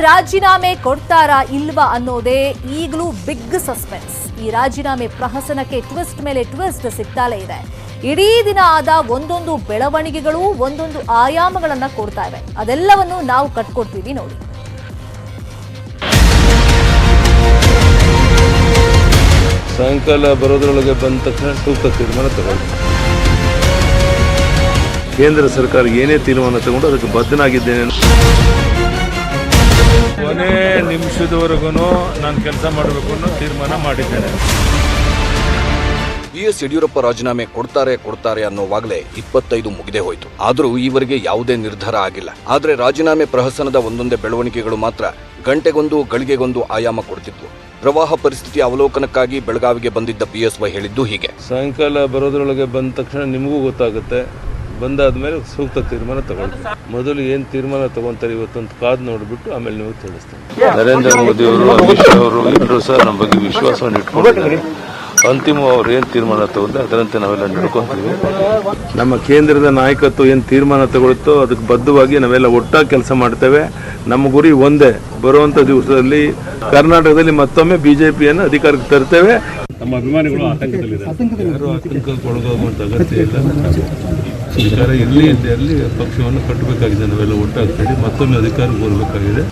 ರಾಜೀನಾಮೆ ಕೊಡ್ತಾರಾ ಇಲ್ವಾ ಅನ್ನೋದೇ ಈಗಲೂ ಬಿಗ್ ಸಸ್ಪೆನ್ಸ್. ಈ ರಾಜೀನಾಮೆ ಪ್ರಹಸನಕ್ಕೆ ಟ್ವಿಸ್ಟ್ ಮೇಲೆ ಟ್ವಿಸ್ಟ್ ಸಿಗ್ತಾಲೇ ಇದೆ. ಇಡೀ ದಿನ ಆದ ಒಂದೊಂದು ಬೆಳವಣಿಗೆಗಳು ಒಂದೊಂದು ಆಯಾಮಗಳನ್ನ ಕೊಡ್ತಾ ಇವೆ. ಅದೆಲ್ಲವನ್ನು ನಾವು ಕಟ್ಕೊಡ್ತೀವಿ ನೋಡಿ. ಸಾಯಂಕಾಲ ಬರೋದ್ರೊಳಗೆ ಬಂದ ತಕ್ಷಣ ಸೂಕ್ತ ತೀರ್ಮಾನ ತಗೊಳ್ಳಿ. ಕೇಂದ್ರ ಸರ್ಕಾರ ಏನೇ ತೀರ್ಮಾನ ತಗೊಂಡು ಅದಕ್ಕೆ ಬದ್ಧನಾಗಿದ್ದೇನೆ. ಕೊನೆ ನಿಮಿಷದವರೆಗೂ ನಾನು ಕೆಲಸ ಮಾಡಬೇಕು ಅನ್ನೋ ತೀರ್ಮಾನ ಮಾಡಿದ್ದೇನೆ. ಬಿಎಸ್ ಯಡಿಯೂರಪ್ಪ ರಾಜೀನಾಮೆ ಕೊಡ್ತಾರೆ ಅನ್ನೋವಾಗಲೇ 25 ಮುಗಿದೇ ಹೋಯಿತು. ಆದರೂ ಈವರೆಗೆ ಯಾವುದೇ ನಿರ್ಧಾರ ಆಗಿಲ್ಲ. ಆದರೆ ರಾಜೀನಾಮೆ ಪ್ರಹಸನದ ಒಂದೊಂದೇ ಬೆಳವಣಿಗೆಗಳು ಮಾತ್ರ ಗಂಟೆಗೊಂದು ಗಳಿಗೆಗೊಂದು ಆಯಾಮ ಕೊಡ್ತಿದ್ವು. ಪ್ರವಾಹ ಪರಿಸ್ಥಿತಿ ಅವಲೋಕನಕ್ಕಾಗಿ ಬೆಳಗಾವಿಗೆ ಬಂದಿದ್ದ ಬಿಎಸ್ವೈ ಹೇಳಿದ್ದು ಹೀಗೆ: ಸಾಯಂಕಾಲ ಬರೋದ್ರೊಳಗೆ ಬಂದ ತಕ್ಷಣ ನಿಮಗೂ ಗೊತ್ತಾಗುತ್ತೆ. ಬಂದಾದ್ಮೇಲೆ ಸೂಕ್ತ ತೀರ್ಮಾನ ತಗೊಳ್ಳಿ. ಮೊದಲು ಏನು ತೀರ್ಮಾನ ತಗೊಂತಾರೆ ಇವತ್ತೊಂದು ಕಾದು ನೋಡಿಬಿಟ್ಟು ಆಮೇಲೆ ನಿಮಗೆ ತಿಳಿಸ್ತೇನೆ. ನರೇಂದ್ರ ಮೋದಿ ಅವರು, ಅಮಿತ್ ಶಾ ಅವರು ಎಲ್ಲರೂ ಸಹ ನಮ್ಮ ಬಗ್ಗೆ ವಿಶ್ವಾಸವನ್ನು ಇಟ್ಕೊಂಡಿದ್ದಾರೆ. ಅಂತಿಮ ಅವ್ರು ಏನು ತೀರ್ಮಾನ ತಗೊಂಡ್ರೆ ಅದರಂತೆ ನಾವೆಲ್ಲ ನಡ್ಕೊಂತೀವಿ. ನಮ್ಮ ಕೇಂದ್ರದ ನಾಯಕತ್ವ ಏನು ತೀರ್ಮಾನ ತಗೊಳುತ್ತೋ ಅದಕ್ಕೆ ಬದ್ಧವಾಗಿ ನಾವೆಲ್ಲ ಒಟ್ಟಾಗಿ ಕೆಲಸ ಮಾಡ್ತೇವೆ. ನಮ್ಮ ಗುರಿ ಒಂದೇ, ಬರುವಂಥ ದಿವಸದಲ್ಲಿ ಕರ್ನಾಟಕದಲ್ಲಿ ಮತ್ತೊಮ್ಮೆ ಬಿಜೆಪಿಯನ್ನು ಅಧಿಕಾರಕ್ಕೆ ತರ್ತೇವೆ. ನಮ್ಮ ಅಭಿಮಾನಿಗಳು ಆತಂಕದಲ್ಲಿದ್ದಾರೆ. ಯಾರು ಆತಂಕಕ್ಕೆ ಒಳಗಾಗುವಂಥ ಅಗತ್ಯ ಇಲ್ಲ. ಸರ್ಕಾರ ಎಲ್ಲಿ ಇದೆ ಅಲ್ಲಿ ಪಕ್ಷವನ್ನು ಕಟ್ಟಬೇಕಾಗಿದೆ. ನಾವೆಲ್ಲ ಒಟ್ಟಾಗ್ತೇವೆ, ಮತ್ತೊಮ್ಮೆ ಅಧಿಕಾರಕ್ಕೆ ಬರಬೇಕಾಗಿದೆ.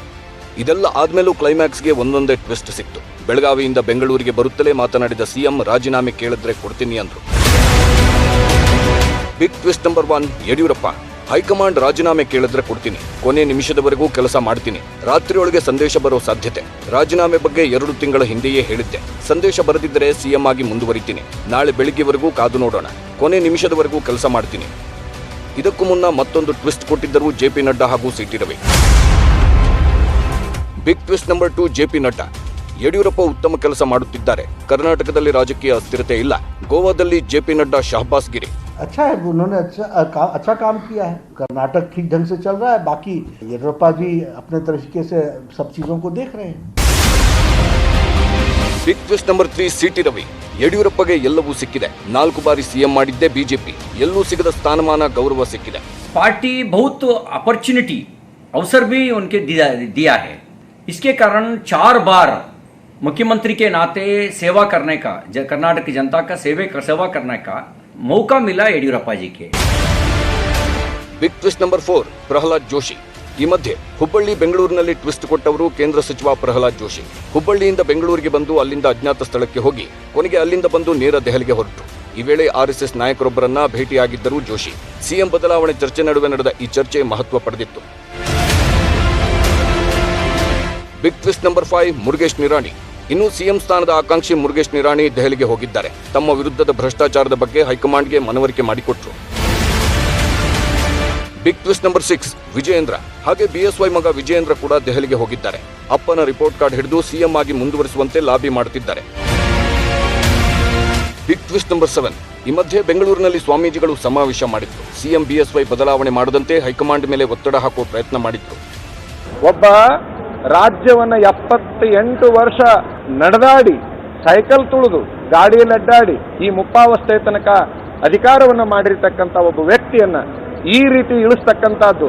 ಇದೆಲ್ಲ ಆದ್ಮೇಲೂ ಕ್ಲೈಮ್ಯಾಕ್ಸ್ಗೆ ಒಂದೊಂದೇ ಟ್ವಿಸ್ಟ್ ಸಿಕ್ತು. ಬೆಳಗಾವಿಯಿಂದ ಬೆಂಗಳೂರಿಗೆ ಬರುತ್ತಲೇ ಮಾತನಾಡಿದ ಸಿಎಂ ರಾಜೀನಾಮೆ ಕೇಳಿದ್ರೆ ಕೊಡ್ತೀನಿ ಅಂದ್ರು. Big twist number 1, Yediyurappa high command ರಾಜೀನಾಮೆ ಕೇಳಿದ್ರೆ ಕೊಡ್ತೀನಿ, ಕೊನೆ ನಿಮಿಷದವರೆಗೂ ಕೆಲಸ ಮಾಡ್ತೀನಿ, ರಾತ್ರಿಯೊಳಗೆ ಸಂದೇಶ ಬರೋ ಸಾಧ್ಯತೆ. ರಾಜೀನಾಮೆ ಬಗ್ಗೆ 2 ತಿಂಗಳ ಹಿಂದೆಯೇ ಹೇಳಿದ್ದೆ. ಸಂದೇಶ ಬರೆದಿದ್ದರೆ ಸಿಎಂ ಆಗಿ ಮುಂದುವರಿತೀನಿ. ನಾಳೆ ಬೆಳಿಗ್ಗೆವರೆಗೂ ಕಾದು ನೋಡೋಣ, ಕೊನೆ ನಿಮಿಷದವರೆಗೂ ಕೆಲಸ ಮಾಡ್ತೀನಿ. ಇದಕ್ಕೂ ಮುನ್ನ ಮತ್ತೊಂದು ಟ್ವಿಸ್ಟ್ ಕೊಟ್ಟಿದ್ದರು ಜೆಪಿ ನಡ್ಡಾ ಹಾಗೂ CT Ravi. Big twist number 2, JP Nadda. Yediyurappa ಉತ್ತಮ ಕೆಲಸ ಮಾಡುತ್ತಿದ್ದಾರೆ. ಕರ್ನಾಟಕದಲ್ಲಿ ರಾಜಕೀಯ ಅಸ್ಥಿರತೆ ಇಲ್ಲ. ಗೋವಾದಲ್ಲಿ ಜೆಪಿ ನಡ್ಡಾ ಶಹಬಾಸ್ ಗಿರಿ. अच्छा है, उन्होंने अच्छा काम किया है. कर्नाटक ठीक ढंग से चल रहा है. बाकी येडियुरप्पा जी अपने तरीके से सब चीजों को देख रहे हैं. Big twist number 3, C T Ravi. ಯಡಿಯೂರಪ್ಪಗೆ ಎಲ್ಲವೂ ಸಿಕ್ಕಿದೆ. 4 ಬಾರಿ ಸಿಎಂ ಮಾಡಿದ್ದೆ ಬಿಜೆಪಿ. ಎಲ್ಲೂ ಸಿಗದ ಸ್ಥಾನಮಾನ, ಗೌರವ ಸಿಕ್ಕಿದೆ. पार्टी बहुत अपॉर्चुनिटी अवसर भी उनके दिया है. इसके कारण 4 बार मुख्यमंत्री के नाते सेवा करने का, कर्नाटक की जनता का सेवा करने का मौका मिला येडियुरप्पा जी के. Big twist number 4, Prahlad Joshi. ಈ ಮಧ್ಯೆ ಹುಬ್ಬಳ್ಳಿ ಬೆಂಗಳೂರಿನಲ್ಲಿ ಟ್ವಿಸ್ಟ್ ಕೊಟ್ಟವರು ಕೇಂದ್ರ ಸಚಿವ ಪ್ರಹ್ಲಾದ್ ಜೋಶಿ. ಹುಬ್ಬಳ್ಳಿಯಿಂದ ಬೆಂಗಳೂರಿಗೆ ಬಂದು ಅಲ್ಲಿಂದ ಅಜ್ಞಾತ ಸ್ಥಳಕ್ಕೆ ಹೋಗಿ ಕೊನೆಗೆ ಅಲ್ಲಿಂದ ಬಂದು ನೇರ ದೆಹಲಿಗೆ ಹೊರಟರು. ಈ ವೇಳೆ ಆರ್ಎಸ್ಎಸ್ ನಾಯಕರೊಬ್ಬರನ್ನ ಭೇಟಿಯಾಗಿದ್ದರು ಜೋಶಿ. ಸಿಎಂ ಬದಲಾವಣೆ ಚರ್ಚೆ ನಡುವೆ ನಡೆದ ಈ ಚರ್ಚೆ ಮಹತ್ವ ಪಡೆದಿತ್ತು. Big twist number 5, Murugesh Nirani. ಇನ್ನು ಸಿಎಂ ಸ್ಥಾನದ ಆಕಾಂಕ್ಷಿ ಮುರುಗೇಶ್ ನಿರಾಣಿ ದೆಹಲಿಗೆ ಹೋಗಿದ್ದಾರೆ. ತಮ್ಮ ವಿರುದ್ಧದ ಭ್ರಷ್ಟಾಚಾರದ ಬಗ್ಗೆ ಹೈಕಮಾಂಡ್ಗೆ ಮನವರಿಕೆ ಮಾಡಿಕೊಟ್ರು. Big twist number 6, Vijayendra. ಹಾಗೆ ಬಿಎಸ್ವೈ ಮಗ ವಿಜಯೇಂದ್ರ ಕೂಡ ದೆಹಲಿಗೆ ಹೋಗಿದ್ದಾರೆ. ಅಪ್ಪನ ರಿಪೋರ್ಟ್ ಕಾರ್ಡ್ ಹಿಡಿದು ಸಿಎಂ ಆಗಿ ಮುಂದುವರಿಸುವಂತೆ ಲಾಬಿ ಮಾಡುತ್ತಿದ್ದಾರೆ. ಬಿಗ್ ಟ್ವಿಸ್ಟ್ ನಂಬರ್ 7, ಈ ಮಧ್ಯೆ ಬೆಂಗಳೂರಿನಲ್ಲಿ ಸ್ವಾಮೀಜಿಗಳು ಸಮಾವೇಶ ಮಾಡಿದ್ರು. ಸಿಎಂ ಬಿಎಸ್ವೈ ಬದಲಾವಣೆ ಮಾಡದಂತೆ ಹೈಕಮಾಂಡ್ ಮೇಲೆ ಒತ್ತಡ ಹಾಕುವ ಪ್ರಯತ್ನ ಮಾಡಿದ್ರು. ಒಬ್ಬ ರಾಜ್ಯವನ್ನ 78 ವರ್ಷ ನಡೆದಾಡಿ, ಸೈಕಲ್ ತುಳಿದು, ಗಾಡಿಯಲ್ಲಿ ಅಡ್ಡಾಡಿ ಈ ಮುಪ್ಪಾವಸ್ಥೆ ತನಕ ಅಧಿಕಾರವನ್ನ ಮಾಡಿರ್ತಕ್ಕಂಥ ಒಬ್ಬ ವ್ಯಕ್ತಿಯನ್ನ ಈ ರೀತಿ ಇಳಿಸ್ತಕ್ಕಂಥದ್ದು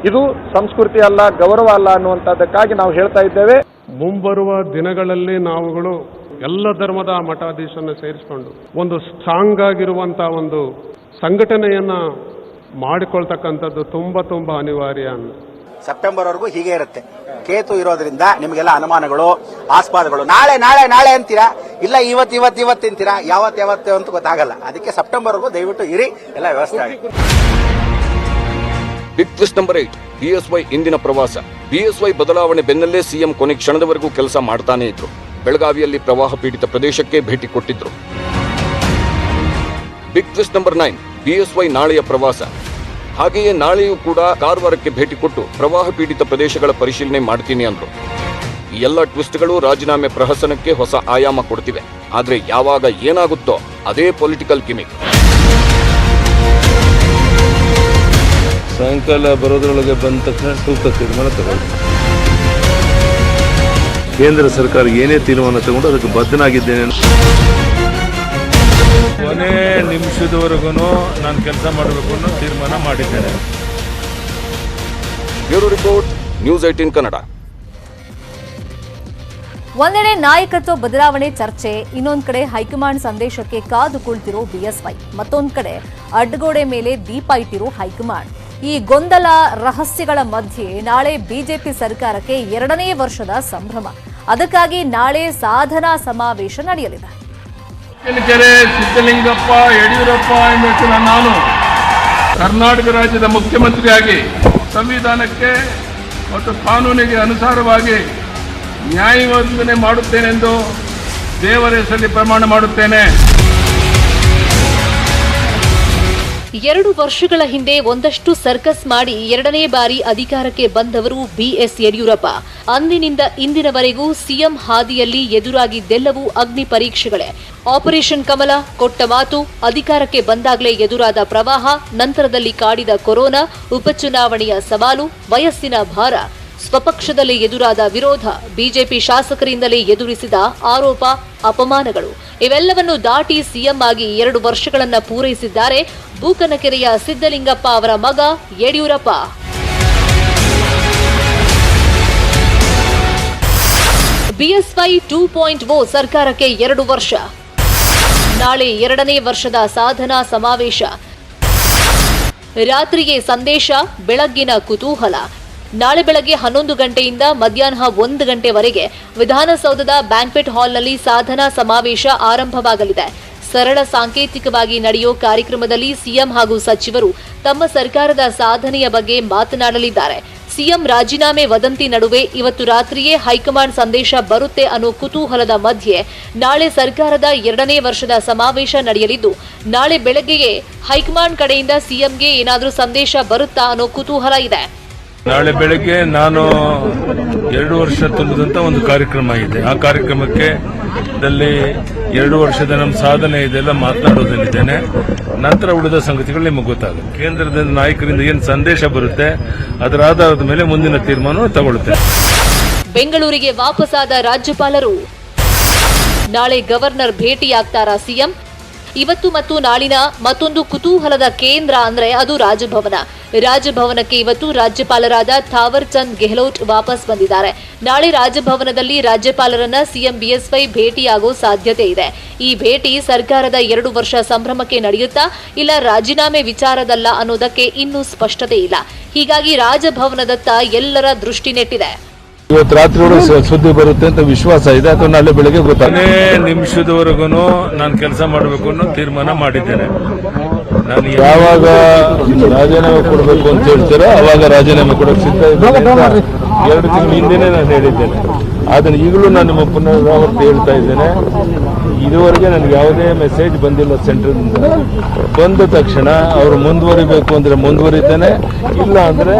ಇದು ಸಂಸ್ಕೃತಿ ಅಲ್ಲ, ಗೌರವ ಅಲ್ಲ ಅನ್ನುವಂಥದ್ದಕ್ಕಾಗಿ ನಾವು ಹೇಳ್ತಾ ಇದ್ದೇವೆ. ಮುಂಬರುವ ದಿನಗಳಲ್ಲಿ ನಾವುಗಳು ಎಲ್ಲ ಧರ್ಮದ ಮಠಾಧೀಶರನ್ನು ಸೇರಿಸಿಕೊಂಡು ಒಂದು ಸ್ಟ್ರಾಂಗ್ ಆಗಿರುವಂತ ಒಂದು ಸಂಘಟನೆಯನ್ನ ಮಾಡಿಕೊಳ್ತಕ್ಕಂಥದ್ದು ತುಂಬಾ ಅನಿವಾರ್ಯ. ಸೆಪ್ಟೆಂಬರ್ ವರೆಗೂ ಹೀಗೆ ಇರುತ್ತೆ. ಕೇತು ಇರೋದ್ರಿಂದ ನಿಮಗೆಲ್ಲ ಅನುಮಾನಗಳು, ಆಸ್ಪಾದಗಳು. ನಾಳೆ ನಾಳೆ ನಾಳೆ ಅಂತೀರಾ, ಇಲ್ಲ ಇವತ್ತು ಅಂತೀರಾ, ಯಾವತ್ತು ಅಂತ ಗೊತ್ತಾಗಲ್ಲ. ಅದಕ್ಕೆ ಸೆಪ್ಟೆಂಬರ್ ವರೆಗೂ ದಯವಿಟ್ಟು ಇರಿ, ಎಲ್ಲ ವ್ಯವಸ್ಥೆ ಆಗಿ. ಬಿಗ್ ಟ್ವಿಸ್ಟ್ ನಂಬರ್ 8, ಬಿಎಸ್ವೈ ಇಂದಿನ ಪ್ರವಾಸ. ಬಿಎಸ್ವೈ ಬದಲಾವಣೆ ಬೆನ್ನಲ್ಲೇ ಸಿಎಂ ಕೊನೆ ಕ್ಷಣದವರೆಗೂ ಕೆಲಸ ಮಾಡ್ತಾನೆ ಇದ್ರು. ಬೆಳಗಾವಿಯಲ್ಲಿ ಪ್ರವಾಹ ಪೀಡಿತ ಪ್ರದೇಶಕ್ಕೆ ಭೇಟಿ ಕೊಟ್ಟಿದ್ರು. ಬಿಗ್ ಟ್ವಿಸ್ಟ್ ನಂಬರ್ 9, ಬಿಎಸ್ವೈ ನಾಳೆಯ ಪ್ರವಾಸ. ಹಾಗೆಯೇ ನಾಳೆಯೂ ಕೂಡ ಕಾರವಾರಕ್ಕೆ ಭೇಟಿ ಕೊಟ್ಟು ಪ್ರವಾಹ ಪೀಡಿತ ಪ್ರದೇಶಗಳ ಪರಿಶೀಲನೆ ಮಾಡ್ತೀನಿ ಅಂದ್ರು. ಈ ಎಲ್ಲ ಟ್ವಿಸ್ಟ್ಗಳು ರಾಜೀನಾಮೆ ಪ್ರಹಸನಕ್ಕೆ ಹೊಸ ಆಯಾಮ ಕೊಡ್ತಿವೆ. ಆದ್ರೆ ಯಾವಾಗ ಏನಾಗುತ್ತೋ ಅದೇ ಪೊಲಿಟಿಕಲ್ ಗಿಮಿಕ್. ಸಾಯಂಕಾಲ ಬರೋದ್ರೊಳಗೆ ಬಂದ ತಕ್ಷಣ ಸೂಕ್ತ ತೀರ್ಮಾನ ತಗೊಳ್ಳಿ. ಕೇಂದ್ರ ಸರ್ಕಾರ ಏನೇ ತೀರ್ಮಾನ ತಗೊಂಡು ಅದಕ್ಕೆ ಬದ್ಧನಾಗಿದ್ದೇನೆ. ಕೊನೆ ನಿಮಿಷದವರೆಗೂ ನಾನು ಕೆಲಸ ಮಾಡಬೇಕು ಅನ್ನೋ ತೀರ್ಮಾನ ಮಾಡಿದ್ದೇನೆ. Bureau report, news 18 Kannada. ಒಂದೆಡೆ ನಾಯಕತ್ವ ಬದಲಾವಣೆ ಚರ್ಚೆ, ಇನ್ನೊಂದು ಕಡೆ ಹೈಕಮಾಂಡ್ ಸಂದೇಶಕ್ಕೆ ಕಾದು ಕುಳಿತಿರೋ ಬಿಎಸ್ವೈ, ಮತ್ತೊಂದು ಕಡೆ ಅಡ್ಡಗೋಡೆ ಮೇಲೆ ದೀಪ ಇಟ್ಟಿರೋ ಹೈಕಮಾಂಡ್. ಈ ಗೊಂದಲ ರಹಸ್ಯಗಳ ಮಧ್ಯೆ ನಾಳೆ ಬಿಜೆಪಿ ಸರ್ಕಾರಕ್ಕೆ 2ನೇ ವರ್ಷದ ಸಂಭ್ರಮ. ಅದಕ್ಕಾಗಿ ನಾಳೆ ಸಾಧನಾ ಸಮಾವೇಶ ನಡೆಯಲಿದೆ. ಸಿದ್ದಲಿಂಗಪ್ಪ ಯಡಿಯೂರಪ್ಪ ಎಂಬ ನಾನು ಕರ್ನಾಟಕ ರಾಜ್ಯದ ಮುಖ್ಯಮಂತ್ರಿಯಾಗಿ ಸಂವಿಧಾನಕ್ಕೆ ಮತ್ತು ಕಾನೂನಿಗೆ ಅನುಸಾರವಾಗಿ ನ್ಯಾಯವಂದನೆ ಮಾಡುತ್ತೇನೆಂದು ದೇವರ ಹೆಸರಲ್ಲಿ ಪ್ರಮಾಣ ಮಾಡುತ್ತೇನೆ. 2 ವರ್ಷಗಳ ಹಿಂದೆ ಒಂದಷ್ಟು ಸರ್ಕಸ್ ಮಾಡಿ 2ನೇ ಬಾರಿ ಅಧಿಕಾರಕ್ಕೆ ಬಂದವರು ಬಿಎಸ್ ಯಡಿಯೂರಪ್ಪ. ಅಂದಿನಿಂದ ಇಂದಿನವರೆಗೂ ಸಿಎಂ ಹಾದಿಯಲ್ಲಿ ಎದುರಾಗಿದ್ದೆಲ್ಲವೂ ಅಗ್ನಿ ಪರೀಕ್ಷೆಗಳೇ. ಆಪರೇಷನ್ ಕಮಲ, ಕೊಟ್ಟ ಮಾತು, ಅಧಿಕಾರಕ್ಕೆ ಬಂದಾಗಲೇ ಎದುರಾದ ಪ್ರವಾಹ, ನಂತರದಲ್ಲಿ ಕಾಡಿದ ಕೊರೋನಾ, ಉಪಚುನಾವಣೆಯ ಸವಾಲು, ವಯಸ್ಸಿನ ಭಾರ, ಸ್ವಪಕ್ಷದಲ್ಲಿ ಎದುರಾದ ವಿರೋಧ, ಬಿಜೆಪಿ ಶಾಸಕರಿಂದಲೇ ಎದುರಿಸಿದ ಆರೋಪ, ಅಪಮಾನಗಳು ಇವೆಲ್ಲವನ್ನು ದಾಟಿ ಸಿಎಂ ಆಗಿ 2 ವರ್ಷಗಳನ್ನ ಪೂರೈಸಿದ್ದಾರೆ ಬೂಕನಕೆರೆಯ ಸಿದ್ದಲಿಂಗಪ್ಪ ಅವರ ಮಗ ಯಡಿಯೂರಪ್ಪ. ಬಿಎಸ್ವೈ 2.0 ಸರ್ಕಾರಕ್ಕೆ 2 ವರ್ಷ. ನಾಳೆ 2ನೇ ವರ್ಷದ ಸಾಧನಾ ಸಮಾವೇಶ. ರಾತ್ರಿಗೆ ಸಂದೇಶ, ಬೆಳಗ್ಗಿನ ಕುತೂಹಲ. ನಾಳೆ ಬೆಳಗ್ಗೆ 11 ಗಂಟೆಯಿಂದ ಮಧ್ಯಾಹ್ನ 1 ಗಂಟೆವರೆಗೆ ವಿಧಾನಸೌಧದ ಬ್ಯಾಂಕ್ವೆಟ್ ಹಾಲ್ನಲ್ಲಿ ಸಾಧನಾ ಸಮಾವೇಶ ಆರಂಭವಾಗಲಿದೆ. ಸರಳ ಸಾಂಕೇತಿಕವಾಗಿ ನಡೆಯೋ ಕಾರ್ಯಕ್ರಮದಲ್ಲಿ ಸಿಎಂ ಹಾಗೂ ಸಚಿವರು ತಮ್ಮ ಸರ್ಕಾರದ ಸಾಧನೆಯ ಬಗ್ಗೆ ಮಾತನಾಡಲಿದ್ದಾರೆ. ಸಿಎಂ ರಾಜೀನಾಮೆ ವದಂತಿ ನಡುವೆ ಇವತ್ತು ರಾತ್ರಿಯೇ ಹೈಕಮಾಂಡ್ ಸಂದೇಶ ಬರುತ್ತೆ ಅನ್ನೋ ಕುತೂಹಲದ ಮಧ್ಯೆ ನಾಳೆ ಸರ್ಕಾರದ 2ನೇ ವರ್ಷದ ಸಮಾವೇಶ ನಡೆಯಲಿದ್ದು, ನಾಳೆ ಬೆಳಗ್ಗೆಯೇ ಹೈಕಮಾಂಡ್ ಕಡೆಯಿಂದ ಸಿಎಂಗೆ ಏನಾದರೂ ಸಂದೇಶ ಬರುತ್ತಾ ಅನ್ನೋ ಕುತೂಹಲ ಇದೆ. ನಾಳೆ ಬೆಳಗ್ಗೆ ನಾನು 2 ವರ್ಷ ತುಂಬಿದಂತ ಒಂದು ಕಾರ್ಯಕ್ರಮ ಇದೆ. ಆ ಕಾರ್ಯಕ್ರಮಕ್ಕೆ 2 ವರ್ಷದ ನಮ್ಮ ಸಾಧನೆ ಇದೆಲ್ಲ ಮಾತನಾಡೋದಲ್ಲಿದ್ದೇನೆ. ನಂತರ ಉಳಿದ ಸಂಗತಿಗಳು ನಿಮಗೆ ಗೊತ್ತಾಗುತ್ತೆ. ಕೇಂದ್ರದ ನಾಯಕರಿಂದ ಏನು ಸಂದೇಶ ಬರುತ್ತೆ ಅದರ ಆಧಾರದ ಮೇಲೆ ಮುಂದಿನ ತೀರ್ಮಾನ ತಗೊಳ್ಳುತ್ತೆ. ಬೆಂಗಳೂರಿಗೆ ವಾಪಸಾದ ರಾಜ್ಯಪಾಲರು. ನಾಳೆ ಗವರ್ನರ್ ಭೇಟಿಯಾಗ್ತಾರಾ ಸಿಎಂ? ಇವತ್ತು ಮತ್ತು ನಾಳಿನ ಮತ್ತೊಂದು ಕುತೂಹಲದ ಕೇಂದ್ರ ಅಂದ್ರೆ ಅದು ರಾಜಭವನ. ರಾಜಭವನಕ್ಕೆ ಇವತ್ತು ರಾಜ್ಯಪಾಲರಾದ ಥಾವರ್ ಚಂದ್ ಗೆಹ್ಲೋಟ್ ವಾಪಸ್ ಬಂದಿದ್ದಾರೆ. ನಾಳೆ ರಾಜಭವನದಲ್ಲಿ ರಾಜ್ಯಪಾಲರನ್ನ ಸಿಎಂ ಬಿಎಸ್ವೈ ಭೇಟಿಯಾಗೋ ಸಾಧ್ಯತೆ ಇದೆ. ಈ ಭೇಟಿ ಸರ್ಕಾರದ 2 ವರ್ಷ ಸಂಭ್ರಮಕ್ಕೆ ನಡೆಯುತ್ತಾ ಇಲ್ಲ ರಾಜೀನಾಮೆ ವಿಚಾರದಲ್ಲ ಅನ್ನೋದಕ್ಕೆ ಇನ್ನೂ ಸ್ಪಷ್ಟತೆ ಇಲ್ಲ. ಹೀಗಾಗಿ ರಾಜಭವನದತ್ತ ಎಲ್ಲರ ದೃಷ್ಟಿ ನೆಟ್ಟಿದೆ. ಇವತ್ತು ರಾತ್ರಿ ಸುದ್ದಿ ಬರುತ್ತೆ ಅಂತ ವಿಶ್ವಾಸ ಇದೆ, ಅಥವಾ ನಾಳೆ ಬೆಳಗ್ಗೆ ಗೊತ್ತಾಗೇ ನಿಮಿಷದವರೆಗೂ ನಾನು ಕೆಲಸ ಮಾಡಬೇಕು ಅನ್ನೋ ತೀರ್ಮಾನ ಮಾಡಿದ್ದೇನೆ. ನಾನು ಯಾವಾಗ ರಾಜೀನಾಮೆ ಕೊಡಬೇಕು ಅಂತ ಹೇಳ್ತೀರೋ ಅವಾಗ ರಾಜೀನಾಮೆ ಕೊಡೋಕೆ ಸಿದ್ಧ ಇದ್ದೇನೆ ಅಂತ 2 ತಿಂಗಳ ಹಿಂದೆನೇ ನಾನು ಹೇಳಿದ್ದೇನೆ. ಅದನ್ನು ಈಗಲೂ ನಾನು ಪುನರಾವರ್ತಿ ಹೇಳ್ತಾ ಇದ್ದೇನೆ. ಇದುವರೆಗೆ ನನಗೆ ಯಾವುದೇ ಮೆಸೇಜ್ ಬಂದಿಲ್ಲ ಸೆಂಟ್ರದಿಂದ. ಬಂದ ತಕ್ಷಣ ಅವರು ಮುಂದುವರಿಬೇಕು ಅಂದ್ರೆ ಮುಂದುವರಿತೇನೆ, ಇಲ್ಲ ಅಂದ್ರೆ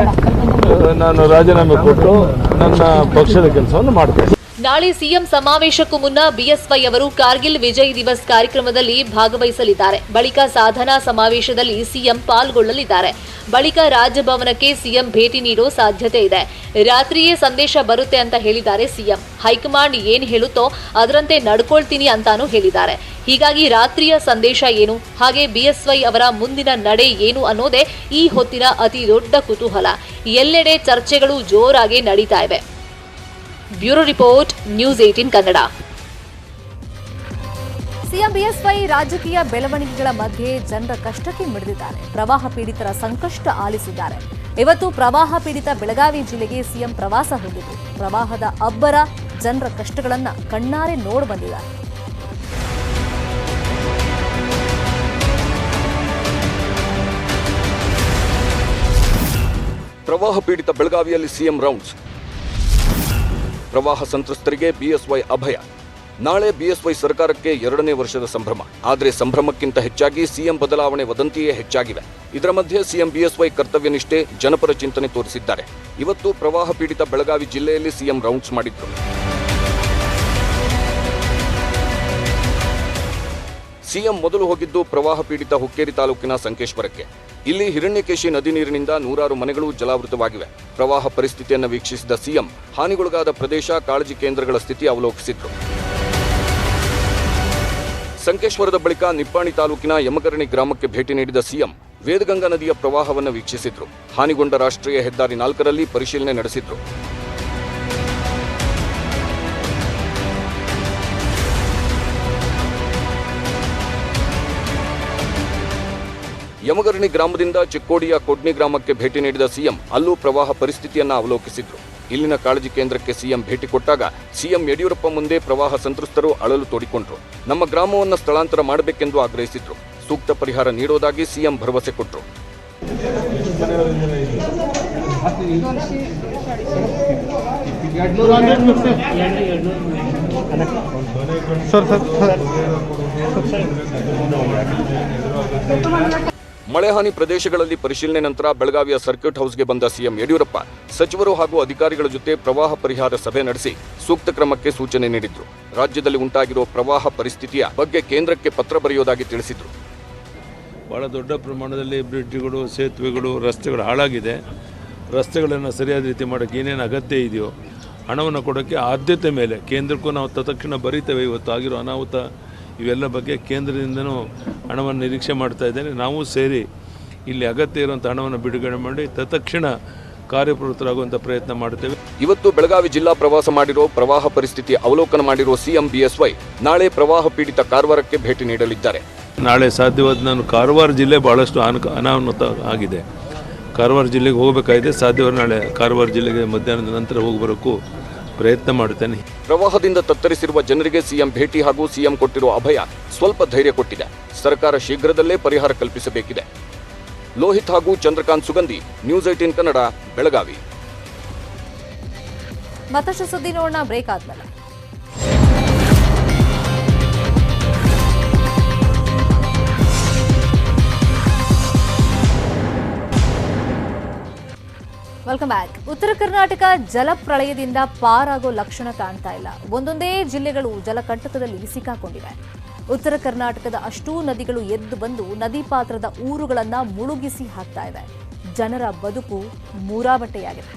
ನಾನು ರಾಜೀನಾಮೆ ಕೊಟ್ಟು ನನ್ನ ಪಕ್ಷದ ಕೆಲಸವನ್ನು ಮಾಡ್ತೇನೆ. ನಾಳೆ ಸಿಎಂ ಸಮಾವೇಶಕ್ಕೂ ಮುನ್ನ ಬಿಎಸ್ವೈ ಅವರು ಕಾರ್ಗಿಲ್ ವಿಜಯ್ ದಿವಸ್ ಕಾರ್ಯಕ್ರಮದಲ್ಲಿ ಭಾಗವಹಿಸಲಿದ್ದಾರೆ. ಬಳಿಕ ಸಾಧನಾ ಸಮಾವೇಶದಲ್ಲಿ ಸಿಎಂ ಪಾಲ್ಗೊಳ್ಳಲಿದ್ದಾರೆ. ಬಳಿಕ ರಾಜಭವನಕ್ಕೆ ಸಿಎಂ ಭೇಟಿ ನೀಡೋ ಸಾಧ್ಯತೆ ಇದೆ. ರಾತ್ರಿಯೇ ಸಂದೇಶ ಬರುತ್ತೆ ಅಂತ ಹೇಳಿದ್ದಾರೆ ಸಿಎಂ. ಹೈಕಮಾಂಡ್ ಏನ್ ಹೇಳುತ್ತೋ ಅದರಂತೆ ನಡ್ಕೊಳ್ತೀನಿ ಅಂತಾನೂ ಹೇಳಿದ್ದಾರೆ. ಹೀಗಾಗಿ ರಾತ್ರಿಯ ಸಂದೇಶ ಏನು, ಹಾಗೆ ಬಿಎಸ್ವೈ ಅವರ ಮುಂದಿನ ನಡೆ ಏನು ಅನ್ನೋದೇ ಈ ಹೊತ್ತಿನ ಅತಿ ದೊಡ್ಡ ಕುತೂಹಲ. ಎಲ್ಲೆಡೆ ಚರ್ಚೆಗಳು ಜೋರಾಗಿ ನಡೀತಾ ಇವೆ. Bureau report, news 18 Kannada. CM BSY ರಾಜಕೀಯ ಬೆಳವಣಿಗೆಗಳ ಮಧ್ಯೆ ಜನರ ಕಷ್ಟಕ್ಕೆ ಮಿಡಿದಿದ್ದಾರೆ. ಪ್ರವಾಹ ಪೀಡಿತರ ಸಂಕಷ್ಟ ಆಲಿಸಿದ್ದಾರೆ. ಇವತ್ತು ಪ್ರವಾಹ ಪೀಡಿತ ಬೆಳಗಾವಿ ಜಿಲ್ಲೆಗೆ ಸಿಎಂ ಪ್ರವಾಸ ಹೋಗಿದ್ರು. ಪ್ರವಾಹದ ಅಬ್ಬರ, ಜನರ ಕಷ್ಟಗಳನ್ನ ಕಣ್ಣಾರೆ ನೋಡಿ ಬಂದಿದ್ದಾರೆ. ಪ್ರವಾಹ ಪೀಡಿತ ಬೆಳಗಾವಿಯಲ್ಲಿ ಸಿಎಂ ರೌಂಡ್ಸ್. ಪ್ರವಾಹ ಸಂತ್ರಸ್ತರಿಗೆ ಬಿಎಸ್ವೈ ಅಭಯ. ನಾಳೆ ಬಿಎಸ್ವೈ ಸರ್ಕಾರಕ್ಕೆ 2ನೇ ವರ್ಷದ ಸಂಭ್ರಮ. ಆದರೆ ಸಂಭ್ರಮಕ್ಕಿಂತ ಹೆಚ್ಚಾಗಿ ಸಿಎಂ ಬದಲಾವಣೆ ವದಂತಿಯೇ ಹೆಚ್ಚಾಗಿವೆ. ಇದರ ಮಧ್ಯೆ ಸಿಎಂ ಬಿಎಸ್ವೈ ಕರ್ತವ್ಯ ನಿಷ್ಠೆ, ಜನಪರ ಚಿಂತನೆ ತೋರಿಸಿದ್ದಾರೆ. ಇವತ್ತು ಪ್ರವಾಹ ಪೀಡಿತ ಬೆಳಗಾವಿ ಜಿಲ್ಲೆಯಲ್ಲಿ ಸಿಎಂ ರೌಂಡ್ಸ್ ಮಾಡಿದ್ರು. ಸಿಎಂ ಮೊದಲು ಹೋಗಿದ್ದು ಪ್ರವಾಹ ಪೀಡಿತ ಹುಕ್ಕೇರಿ ತಾಲೂಕಿನ ಸಂಕೇಶ್ವರಕ್ಕೆ. ಇಲ್ಲಿ ಹಿರಣ್ಯಕೇಶಿ ನದಿ ನೀರಿನಿಂದ ನೂರಾರು ಮನೆಗಳು ಜಲಾವೃತವಾಗಿವೆ. ಪ್ರವಾಹ ಪರಿಸ್ಥಿತಿಯನ್ನು ವೀಕ್ಷಿಸಿದ ಸಿಎಂ ಹಾನಿಗೊಳಗಾದ ಪ್ರದೇಶ, ಕಾಳಜಿ ಕೇಂದ್ರಗಳ ಸ್ಥಿತಿ ಅವಲೋಕಿಸಿದ್ರು. ಸಂಕೇಶ್ವರದ ಬಳಿಕ ನಿಪ್ಪಾಣಿ ತಾಲೂಕಿನ ಯಮಗರಣಿ ಗ್ರಾಮಕ್ಕೆ ಭೇಟಿ ನೀಡಿದ ಸಿಎಂ ವೇದಗಂಗಾ ನದಿಯ ಪ್ರವಾಹವನ್ನು ವೀಕ್ಷಿಸಿದ್ರು. ಹಾನಿಗೊಂಡ ರಾಷ್ಟ್ರೀಯ ಹೆದ್ದಾರಿ 4ರಲ್ಲಿ ಪರಿಶೀಲನೆ ನಡೆಸಿದ್ರು. ಯಮಗರ್ಣಿ ಗ್ರಾಮದಿಂದ ಚಿಕ್ಕೋಡಿಯ ಕೊಡ್ನಿ ಗ್ರಾಮಕ್ಕೆ ಭೇಟಿ ನೀಡಿದ ಸಿಎಂ ಅಲ್ಲೂ ಪ್ರವಾಹ ಪರಿಸ್ಥಿತಿಯನ್ನ ಅವಲೋಕಿಸಿದ್ರು. ಇಲ್ಲಿನ ಕಾಳಜಿ ಕೇಂದ್ರಕ್ಕೆ ಸಿಎಂ ಭೇಟಿ ಕೊಟ್ಟಾಗ ಸಿಎಂ ಯಡಿಯೂರಪ್ಪ ಮುಂದೆ ಪ್ರವಾಹ ಸಂತ್ರಸ್ತರು ಅಳಲು ತೋಡಿಕೊಂಡ್ರು. ನಮ್ಮ ಗ್ರಾಮವನ್ನು ಸ್ಥಳಾಂತರ ಮಾಡಬೇಕೆಂದು ಆಗ್ರಹಿಸಿದ್ರು. ಸೂಕ್ತ ಪರಿಹಾರ ನೀಡೋದಾಗಿ ಸಿಎಂ ಭರವಸೆ ಕೊಟ್ಟರು. ಮಳೆ ಹಾನಿ ಪ್ರದೇಶಗಳಲ್ಲಿ ಪರಿಶೀಲನೆ ನಂತರ ಬೆಳಗಾವಿಯ ಸರ್ಕ್ಯೂಟ್ ಹೌಸ್ಗೆ ಬಂದ ಸಿಎಂ ಯಡಿಯೂರಪ್ಪ ಸಚಿವರು ಹಾಗೂ ಅಧಿಕಾರಿಗಳ ಜೊತೆ ಪ್ರವಾಹ ಪರಿಹಾರ ಸಭೆ ನಡೆಸಿ ಸೂಕ್ತ ಕ್ರಮಕ್ಕೆ ಸೂಚನೆ ನೀಡಿದ್ರು. ರಾಜ್ಯದಲ್ಲಿ ಉಂಟಾಗಿರುವ ಪ್ರವಾಹ ಪರಿಸ್ಥಿತಿಯ ಬಗ್ಗೆ ಕೇಂದ್ರಕ್ಕೆ ಪತ್ರ ಬರೆಯುವುದಾಗಿ ತಿಳಿಸಿದ್ರು. ಭಾಳ ದೊಡ್ಡ ಪ್ರಮಾಣದಲ್ಲಿ ಬ್ರಿಡ್ಜ್ಗಳು, ಸೇತುವೆಗಳು, ರಸ್ತೆಗಳು ಹಾಳಾಗಿದೆ. ರಸ್ತೆಗಳನ್ನು ಸರಿಯಾದ ರೀತಿ ಮಾಡೋಕ್ಕೆ ಏನೇನು ಅಗತ್ಯ ಇದೆಯೋ ಹಣವನ್ನು ಕೊಡೋಕ್ಕೆ ಆದ್ಯತೆ ಮೇಲೆ ಕೇಂದ್ರಕ್ಕೂ ನಾವು ತತ್ಕ್ಷಣ ಬರೀತೇವೆ. ಇವತ್ತು ಆಗಿರೋ ಅನಾಹುತ ಇವೆಲ್ಲ ಬಗ್ಗೆ ಕೇಂದ್ರದಿಂದನೂ ಹಣವನ್ನು ನಿರೀಕ್ಷೆ ಮಾಡ್ತಾ ಇದ್ದೇನೆ. ನಾವು ಸೇರಿ ಇಲ್ಲಿ ಅಗತ್ಯ ಇರುವಂಥ ಹಣವನ್ನು ಬಿಡುಗಡೆ ಮಾಡಿ ತತ್ಕ್ಷಣ ಕಾರ್ಯಪ್ರವೃತ್ತರಾಗುವಂಥ ಪ್ರಯತ್ನ ಮಾಡ್ತೇವೆ. ಇವತ್ತು ಬೆಳಗಾವಿ ಜಿಲ್ಲಾ ಪ್ರವಾಸ ಮಾಡಿರೋ ಪ್ರವಾಹ ಪರಿಸ್ಥಿತಿ ಅವಲೋಕನ ಮಾಡಿರೋ ಸಿಎಂ ಬಿಎಸ್ವೈ ನಾಳೆ ಪ್ರವಾಹ ಪೀಡಿತ ಕಾರವಾರಕ್ಕೆ ಭೇಟಿ ನೀಡಲಿದ್ದಾರೆ. ನಾಳೆ ಸಾಧ್ಯವಾದ ನಾನು ಕಾರವಾರ ಜಿಲ್ಲೆ ಭಾಳಷ್ಟು ಅನಾಹುತ ಆಗಿದೆ. ಕಾರವಾರ ಜಿಲ್ಲೆಗೆ ಹೋಗಬೇಕಾಗಿದೆ. ಸಾಧ್ಯವಾದ ನಾಳೆ ಕಾರವಾರ ಜಿಲ್ಲೆಗೆ ಮಧ್ಯಾಹ್ನದ ನಂತರ ಹೋಗಬರೋಕ್ಕೂ ಪ್ರಯತ್ನ ಮಾಡುತ್ತೇನೆ. ಪ್ರವಾಹದಿಂದ ತತ್ತರಿಸಿರುವ ಜನರಿಗೆ ಸಿಎಂ ಭೇಟಿ ಹಾಗೂ ಸಿಎಂ ಕೊಟ್ಟಿರುವ ಅಭಯ ಸ್ವಲ್ಪ ಧೈರ್ಯ ಕೊಟ್ಟಿದೆ. ಸರ್ಕಾರ ಶೀಘ್ರದಲ್ಲೇ ಪರಿಹಾರ ಕಲ್ಪಿಸಬೇಕಿದೆ. ಲೋಹಿತ್ ಹಾಗೂ ಚಂದ್ರಕಾಂತ್ ಸುಗಂಧಿ, ನ್ಯೂಸ್ 18 ಕನ್ನಡ, ಬೆಳಗಾವಿ. ಮತ್ತಷ್ಟು ಸುದ್ದಿ ನೋಡೋಣ ಬ್ರೇಕ್ ಆದ್ಮೇಲೆ. Welcome back. ಉತ್ತರ ಕರ್ನಾಟಕ ಜಲಪ್ರಳಯದಿಂದ ಪಾರಾಗೋ ಲಕ್ಷಣ ಕಾಣ್ತಾ ಇಲ್ಲ. ಒಂದೊಂದೇ ಜಿಲ್ಲೆಗಳು ಜಲಕಂಟಕದಲ್ಲಿ ಸಿಕ್ಕಾಕೊಂಡಿವೆ. ಉತ್ತರ ಕರ್ನಾಟಕದ ಅಷ್ಟೂ ನದಿಗಳು ಎದ್ದು ಬಂದು ನದಿ ಪಾತ್ರದ ಊರುಗಳನ್ನ ಮುಳುಗಿಸಿ ಹಾಕ್ತಾ ಇದೆ. ಜನರ ಬದುಕು ಮೂರಾಬಟ್ಟೆಯಾಗಿದೆ.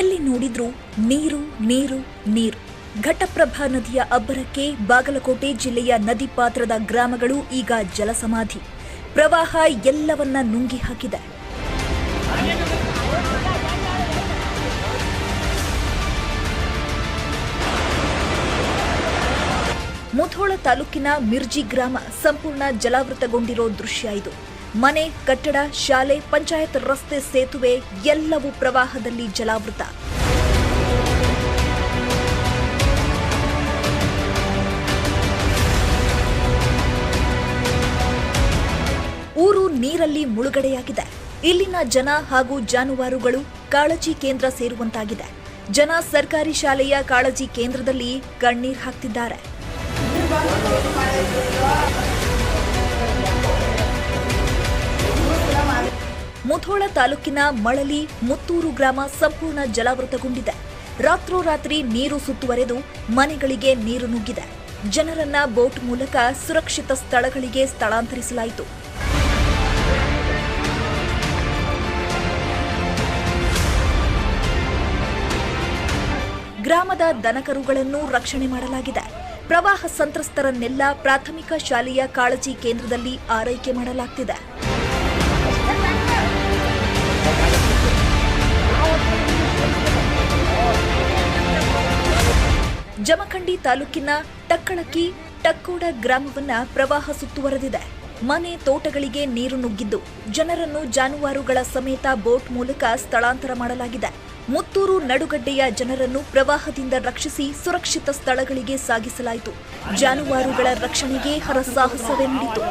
ಎಲ್ಲಿ ನೋಡಿದ್ರೂ ನೀರು ನೀರು ನೀರು. ಘಟಪ್ರಭಾ ನದಿಯ ಅಬ್ಬರಕ್ಕೆ ಬಾಗಲಕೋಟೆ ಜಿಲ್ಲೆಯ ನದಿ ಪಾತ್ರದ ಗ್ರಾಮಗಳು ಈಗ ಜಲಸಮಾಧಿ. ಪ್ರವಾಹ ಎಲ್ಲವನ್ನ ನುಂಗಿ ಹಾಕಿದೆ. ಮುಧೋಳ ತಾಲೂಕಿನ ಮಿರ್ಜಿ ಗ್ರಾಮ ಸಂಪೂರ್ಣ ಜಲಾವೃತಗೊಂಡಿರೋ ದೃಶ್ಯ ಇದು. ಮನೆ, ಕಟ್ಟಡ, ಶಾಲೆ, ಪಂಚಾಯತ್ ರಸ್ತೆ, ಸೇತುವೆ ಎಲ್ಲವೂ ಪ್ರವಾಹದಲ್ಲಿ ಜಲಾವೃತ. ಊರು ನೀರಲ್ಲಿ ಮುಳುಗಡೆಯಾಗಿದೆ. ಇಲ್ಲಿನ ಜನ ಹಾಗೂ ಜಾನುವಾರುಗಳು ಕಾಳಜಿ ಕೇಂದ್ರ ಸೇರುವಂತಾಗಿದೆ. ಜನ ಸರ್ಕಾರಿ ಶಾಲೆಯ ಕಾಳಜಿ ಕೇಂದ್ರದಲ್ಲಿ ಕಣ್ಣೀರು ಹಾಕ್ತಿದ್ದಾರೆ. ಮುಧೋಳ ತಾಲೂಕಿನ ಮಳಲಿ, ಮುತ್ತೂರು ಗ್ರಾಮ ಸಂಪೂರ್ಣ ಜಲಾವೃತಗೊಂಡಿದೆ. ರಾತ್ರೋರಾತ್ರಿ ನೀರು ಸುತ್ತುವರೆದು ಮನೆಗಳಿಗೆ ನೀರು ನುಗ್ಗಿದೆ. ಜನರನ್ನ ಬೋಟ್ ಮೂಲಕ ಸುರಕ್ಷಿತ ಸ್ಥಳಗಳಿಗೆ ಸ್ಥಳಾಂತರಿಸಲಾಯಿತು. ಗ್ರಾಮದ ದನಕರುಗಳನ್ನು ರಕ್ಷಣೆ ಮಾಡಲಾಗಿದೆ. ಪ್ರವಾಹ ಸಂತ್ರಸ್ತರನ್ನೆಲ್ಲ ಪ್ರಾಥಮಿಕ ಶಾಲೆಯ ಕಾಳಜಿ ಕೇಂದ್ರದಲ್ಲಿ ಆರೈಕೆ ಮಾಡಲಾಗ್ತಿದೆ. ಜಮಖಂಡಿ ತಾಲೂಕಿನ ಟಕ್ಕಳಕ್ಕಿ, ಟಕ್ಕೋಡ ಗ್ರಾಮವನ್ನ ಪ್ರವಾಹ ಸುತ್ತುವರೆದಿದೆ. ಮನೆ, ತೋಟಗಳಿಗೆ ನೀರು ನುಗ್ಗಿದ್ದು ಜನರನ್ನು ಜಾನುವಾರುಗಳ ಸಮೇತ ಬೋಟ್ ಮೂಲಕ ಸ್ಥಳಾಂತರ ಮಾಡಲಾಗಿದೆ. ಮುತ್ತೂರು ನಡುಗಡ್ಡೆಯ ಜನರನ್ನು ಪ್ರವಾಹದಿಂದ ರಕ್ಷಿಸಿ ಸುರಕ್ಷಿತ ಸ್ಥಳಗಳಿಗೆ ಸಾಗಿಸಲಾಯಿತು. ಜಾನುವಾರುಗಳ ರಕ್ಷಣೆಗೆ ಹರಸಾಹಸವೇ ನಡೆಯಿತು.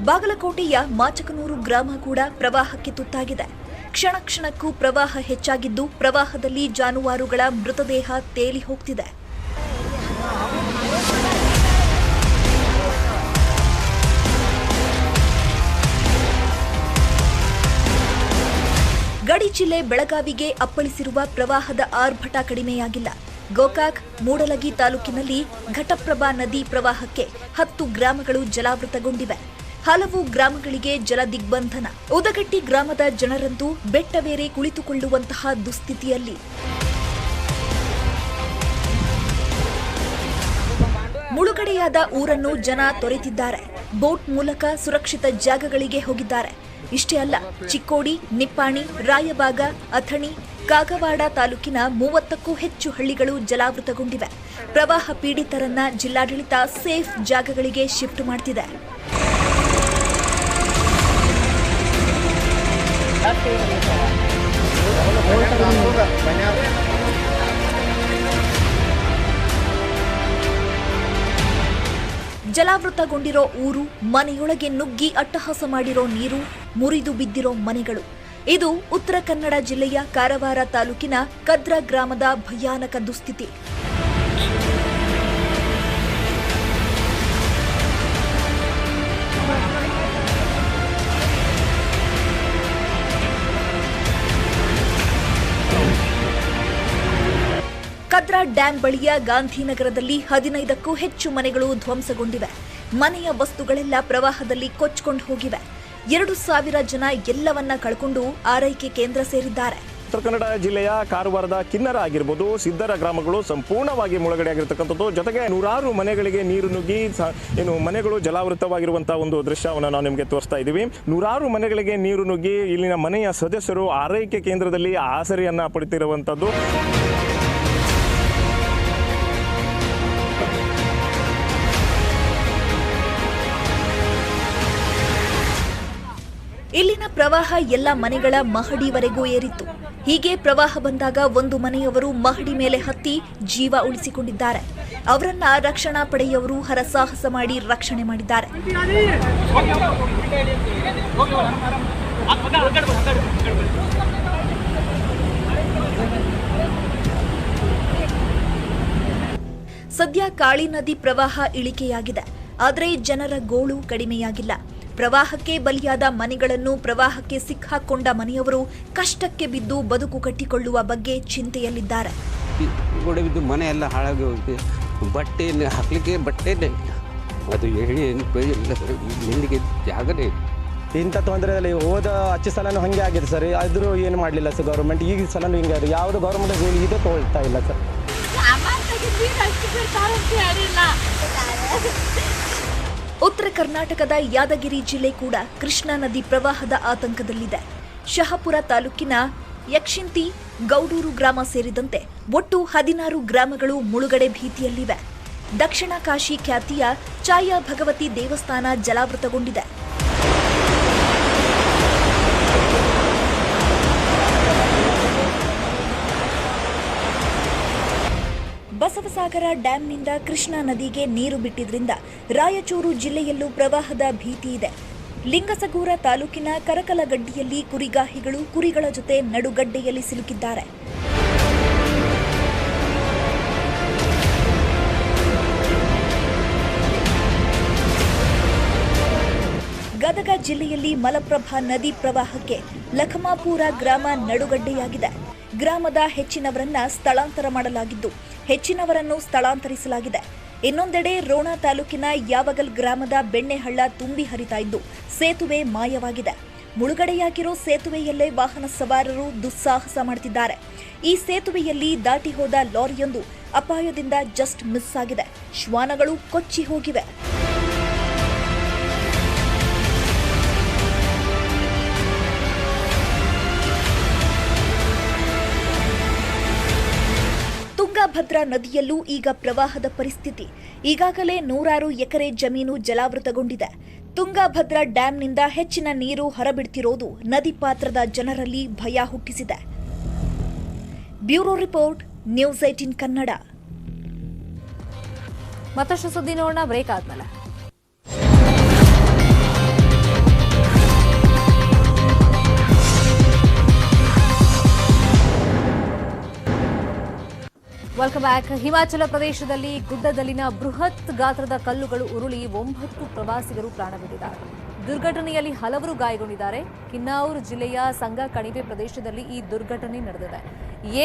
ಬಾಗಲಕೋಟೆಯ ಮಾಚಕನೂರು ಗ್ರಾಮ ಕೂಡ ಪ್ರವಾಹಕ್ಕೆ ತುತ್ತಾಗಿದೆ. ಕ್ಷಣ ಕ್ಷಣಕ್ಕೂ ಪ್ರವಾಹ ಹೆಚ್ಚಾಗಿದ್ದು ಪ್ರವಾಹದಲ್ಲಿ ಜಾನುವಾರುಗಳ ಮೃತದೇಹ ತೇಲಿ ಹೋಗ್ತಿದೆ. ಗಡಿ ಜಿಲ್ಲೆ ಬೆಳಗಾವಿಗೆ ಅಪ್ಪಳಿಸಿರುವ ಪ್ರವಾಹದ ಆರ್ಭಟ ಕಡಿಮೆಯಾಗಿಲ್ಲ. ಗೋಕಾಕ್, ಮೂಡಲಗಿ ತಾಲೂಕಿನಲ್ಲಿ ಘಟಪ್ರಭಾ ನದಿ ಪ್ರವಾಹಕ್ಕೆ 10 ಗ್ರಾಮಗಳು ಜಲಾವೃತಗೊಂಡಿವೆ. ಹಲವು ಗ್ರಾಮಗಳಿಗೆ ಜಲ ದಿಗ್ಬಂಧನ. ಉದಗಟ್ಟಿ ಗ್ರಾಮದ ಜನರಂತೂ ಬೆಟ್ಟವೇರಿ ಕುಳಿತುಕೊಳ್ಳುವಂತಹ ದುಸ್ಥಿತಿಯಲ್ಲಿ. ಮುಳುಗಡೆಯಾದ ಊರನ್ನು ಜನ ತೊರೆತಿದ್ದಾರೆ. ಬೋಟ್ ಮೂಲಕ ಸುರಕ್ಷಿತ ಜಾಗಗಳಿಗೆ ಹೋಗಿದ್ದಾರೆ. ಇಷ್ಟೇ ಅಲ್ಲ, ಚಿಕ್ಕೋಡಿ, ನಿಪ್ಪಾಣಿ, ರಾಯಬಾಗ, ಅಥಣಿ, ಕಾಗವಾಡ ತಾಲೂಕಿನ 30ಕ್ಕೂ ಹೆಚ್ಚು ಹಳ್ಳಿಗಳು ಜಲಾವೃತಗೊಂಡಿವೆ. ಪ್ರವಾಹ ಪೀಡಿತರನ್ನ ಜಿಲ್ಲಾಡಳಿತ ಸೇಫ್ ಜಾಗಗಳಿಗೆ ಶಿಫ್ಟ್ ಮಾಡ್ತಿದೆ. ಜಲಾವೃತಗೊಂಡಿರೋ ಊರು, ಮನೆಯೊಳಗೆ ನುಗ್ಗಿ ಅಟ್ಟಹಾಸ ಮಾಡಿರೋ ನೀರು, ಮುರಿದು ಬಿದ್ದಿರೋ ಮನೆಗಳು. ಇದು ಉತ್ತರ ಕನ್ನಡ ಜಿಲ್ಲೆಯ ಕಾರವಾರ ತಾಲೂಕಿನ ಕದ್ರ ಗ್ರಾಮದ ಭಯಾನಕ ದುಸ್ಥಿತಿ. ಕದ್ರಾ ಡ್ಯಾಂ ಬಳಿಯ ಗಾಂಧಿನಗರದಲ್ಲಿ 15ಕ್ಕೂ ಹೆಚ್ಚು ಮನೆಗಳು ಧ್ವಂಸಗೊಂಡಿವೆ. ಮನೆಯ ವಸ್ತುಗಳೆಲ್ಲ ಪ್ರವಾಹದಲ್ಲಿ ಕೊಚ್ಚಿಕೊಂಡು ಹೋಗಿವೆ. 2,000 ಜನ ಎಲ್ಲವನ್ನ ಕಳ್ಕೊಂಡು ಆರೈಕೆ ಕೇಂದ್ರ ಸೇರಿದ್ದಾರೆ. ಉತ್ತರ ಕನ್ನಡ ಜಿಲ್ಲೆಯ ಕಾರವಾರದ ಕಿನ್ನರ ಆಗಿರ್ಬೋದು, ಸಿದ್ದರ ಗ್ರಾಮಗಳು ಸಂಪೂರ್ಣವಾಗಿ ಮುಳುಗಡೆ ಆಗಿರತಕ್ಕಂಥದ್ದು. ಜೊತೆಗೆ ನೂರಾರು ಮನೆಗಳಿಗೆ ನೀರು ನುಗ್ಗಿ ಮನೆಗಳು ಜಲಾವೃತವಾಗಿರುವಂತಹ ಒಂದು ದೃಶ್ಯವನ್ನು ನಾವು ನಿಮಗೆ ತೋರಿಸ್ತಾ ಇದ್ದೀವಿ. ನೂರಾರು ಮನೆಗಳಿಗೆ ನೀರು ನುಗ್ಗಿ ಇಲ್ಲಿನ ಮನೆಯ ಸದಸ್ಯರು ಆರೈಕೆ ಕೇಂದ್ರದಲ್ಲಿ ಆಸರೆಯನ್ನ ಪಡೆದಿರುವಂಥದ್ದು. ಇಲ್ಲಿನ ಪ್ರವಾಹ ಎಲ್ಲ ಮನೆಗಳ ಮಹಡಿವರೆಗೂ ಏರಿತ್ತು. ಹೀಗೆ ಪ್ರವಾಹ ಬಂದಾಗ ಒಂದು ಮನೆಯವರು ಮಹಡಿ ಮೇಲೆ ಹತ್ತಿ ಜೀವ ಉಳಿಸಿಕೊಂಡಿದ್ದಾರೆ. ಅವರನ್ನ ರಕ್ಷಣಾ ಪಡೆಯವರು ಹರಸಾಹಸ ಮಾಡಿ ರಕ್ಷಣೆ ಮಾಡಿದ್ದಾರೆ. ಸದ್ಯ ಕಾಳಿ ನದಿ ಪ್ರವಾಹ ಇಳಿಕೆಯಾಗಿದೆ. ಆದರೆ ಜನರ ಗೋಳು ಕಡಿಮೆಯಾಗಿಲ್ಲ. ಪ್ರವಾಹಕ್ಕೆ ಬಲಿಯಾದ ಮನೆಗಳನ್ನು, ಪ್ರವಾಹಕ್ಕೆ ಸಿಕ್ಕಾಕೊಂಡ ಮನೆಯವರು ಕಷ್ಟಕ್ಕೆ ಬಿದ್ದು ಬದುಕು ಕಟ್ಟಿಕೊಳ್ಳುವ ಬಗ್ಗೆ ಚಿಂತೆಯಲ್ಲಿದ್ದಾರೆ. ಗೋಡೆ ಬಿದ್ದು ಮನೆ ಎಲ್ಲ ಹಾಳಾಗಿ ಹೋಗಿದೆ. ಬಟ್ಟೆ ಹಾಕ್ಲಿಕ್ಕೆ ಬಟ್ಟೆ ಅದು ಹೇಳಿ ನಿಲ್ಲಿಗೆ ಜಾಗನೇ ಇಂಥ ತೊಂದರೆಯಲ್ಲಿ ಹೋದ ಹಚ್ಚ ಸಲನೂ ಹಾಗೆ ಆಗಿದೆ ಸರ್. ಆದರೂ ಏನು ಮಾಡಲಿಲ್ಲ ಸರ್ ಗೌರ್ಮೆಂಟ್. ಈಗ ಸಲನೂ ಹಿಂಗೆ ಆಗಿದೆ. ಯಾವುದು ಗೌರ್ಮೆಂಟ್ ರೂಲ್ ಇದೆ ತೊಗೊಳ್ತಾ ಇಲ್ಲ ಸರ್. ಉತ್ತರ ಕರ್ನಾಟಕದ ಯಾದಗಿರಿ ಜಿಲ್ಲೆ ಕೂಡ ಕೃಷ್ಣಾ ನದಿ ಪ್ರವಾಹದ ಆತಂಕದಲ್ಲಿದೆ. ಶಹಾಪುರ ತಾಲೂಕಿನ ಯಕ್ಷಿಂತಿ, ಗೌಡೂರು ಗ್ರಾಮ ಸೇರಿದಂತೆ ಒಟ್ಟು 16 ಗ್ರಾಮಗಳು ಮುಳುಗಡೆ ಭೀತಿಯಲ್ಲಿವೆ. ದಕ್ಷಿಣ ಕಾಶಿ ಖ್ಯಾತಿಯ ಚಾಯಾ ಭಗವತಿ ದೇವಸ್ಥಾನ ಜಲಾವೃತಗೊಂಡಿದೆ. ಬಸವಸಾಗರ ಡ್ಯಾಂನಿಂದ ಕೃಷ್ಣಾ ನದಿಗೆ ನೀರು ಬಿಟ್ಟಿದ್ರಿಂದ ರಾಯಚೂರು ಜಿಲ್ಲೆಯಲ್ಲೂ ಪ್ರವಾಹದ ಭೀತಿ ಇದೆ. ಲಿಂಗಸಗೂರ ತಾಲೂಕಿನ ಕರಕಲಗಡ್ಡಿಯಲ್ಲಿ ಕುರಿಗಾಹಿಗಳು ಕುರಿಗಳ ಜೊತೆ ನಡುಗಡ್ಡೆಯಲ್ಲಿ ಸಿಲುಕಿದ್ದಾರೆ. ಗದಗ ಜಿಲ್ಲೆಯಲ್ಲಿ ಮಲಪ್ರಭಾ ನದಿ ಪ್ರವಾಹಕ್ಕೆ ಲಖಮಾಪುರ ಗ್ರಾಮ ನಡುಗಡ್ಡೆಯಾಗಿದೆ. ಗ್ರಾಮದ ಹೆಚ್ಚಿನವರನ್ನ ಸ್ಥಳಾಂತರ ಮಾಡಲಾಗಿದ್ದು, ಹೆಚ್ಚಿನವರನ್ನು ಸ್ಥಳಾಂತರಿಸಲಾಗಿದೆ. ಇನ್ನೊಂದೆಡೆ ರೋಣ ತಾಲೂಕಿನ ಯಾವಗಲ್ ಗ್ರಾಮದ ಬೆಣ್ಣೆಹಳ್ಳ ತುಂಬಿ ಹರಿತಾ ಇದ್ದು ಸೇತುವೆ ಮಾಯವಾಗಿದೆ. ಮುಳುಗಡೆಯಾಗಿರೋ ಸೇತುವೆಯಲ್ಲೇ ವಾಹನ ಸವಾರರು ದುಸ್ಸಾಹಸ ಮಾಡುತ್ತಿದ್ದಾರೆ. ಈ ಸೇತುವೆಯಲ್ಲಿ ದಾಟಿ ಹೋದ ಲಾರಿಯೊಂದು ಅಪಾಯದಿಂದ ಜಸ್ಟ್ ಮಿಸ್ ಆಗಿದೆ. ಶ್ವಾನಗಳು ಕೊಚ್ಚಿ ಹೋಗಿವೆ. ತುಂಗಭದ್ರಾ ನದಿಯಲ್ಲೂ ಈಗ ಪ್ರವಾಹದ ಪರಿಸ್ಥಿತಿ. ಈಗಾಗಲೇ 100 ಎಕರೆ ಜಮೀನು ಜಲಾವೃತಗೊಂಡಿದೆ. ತುಂಗಭದ್ರಾ ಡ್ಯಾಂನಿಂದ ಹೆಚ್ಚಿನ ನೀರು ಹೊರಬಿಡ್ತಿರೋದು ನದಿ ಪಾತ್ರದ ಜನರಲ್ಲಿ ಭಯ ಹುಟ್ಟಿಸಿದೆ. Bureau report, news 18 Kannada. ಮತ್ತಷ್ಟು ಸುದ್ದಿ ನೋಡೋಣ ಬ್ರೇಕ್ ಆದ್ಮೇಲೆ. Welcome back. ಹಿಮಾಚಲ ಪ್ರದೇಶದಲ್ಲಿ ಗುಡ್ಡದಲ್ಲಿನ ಬೃಹತ್ ಗಾತ್ರದ ಕಲ್ಲುಗಳು ಉರುಳಿ 9 ಪ್ರವಾಸಿಗರು ಪ್ರಾಣ ಬಿಟ್ಟಿದ್ದಾರೆ. ದುರ್ಘಟನೆಯಲ್ಲಿ ಹಲವರು ಗಾಯಗೊಂಡಿದ್ದಾರೆ. ಕಿನ್ನೌರ್ ಜಿಲ್ಲೆಯ ಸಂಗ ಕಣಿವೆ ಪ್ರದೇಶದಲ್ಲಿ ಈ ದುರ್ಘಟನೆ ನಡೆದಿದೆ.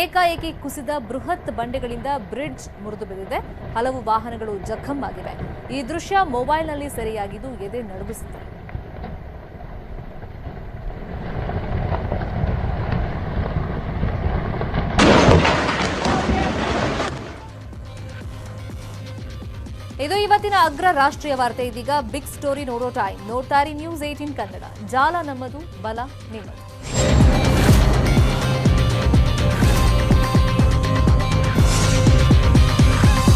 ಏಕಾಏಕಿ ಕುಸಿದ ಬೃಹತ್ ಬಂಡೆಗಳಿಂದ ಬ್ರಿಡ್ಜ್ ಮುರಿದು ಬಿದ್ದಿದೆ. ಹಲವು ವಾಹನಗಳು ಜಖಂ ಆಗಿವೆ. ಈ ದೃಶ್ಯ ಮೊಬೈಲ್ನಲ್ಲಿ ಸೆರೆಯಾಗಿದ್ದು ಎದೆ ನಡುಗಿಸಿದೆ. ಇದು ಇವತ್ತಿನ ಅಗ್ರ ರಾಷ್ಟ್ರೀಯ ವಾರ್ತೆ. ಇದೀಗ ಬಿಗ್ ಸ್ಟೋರಿ ನೋಡೋ ಟೈಮ್. ನೋಡ್ತಾರೆ ನ್ಯೂಸ್ 18 ಕನ್ನಡ. ಜಾಲ ನಮ್ಮದು, ಬಲ ನಿಮ್ಮದು.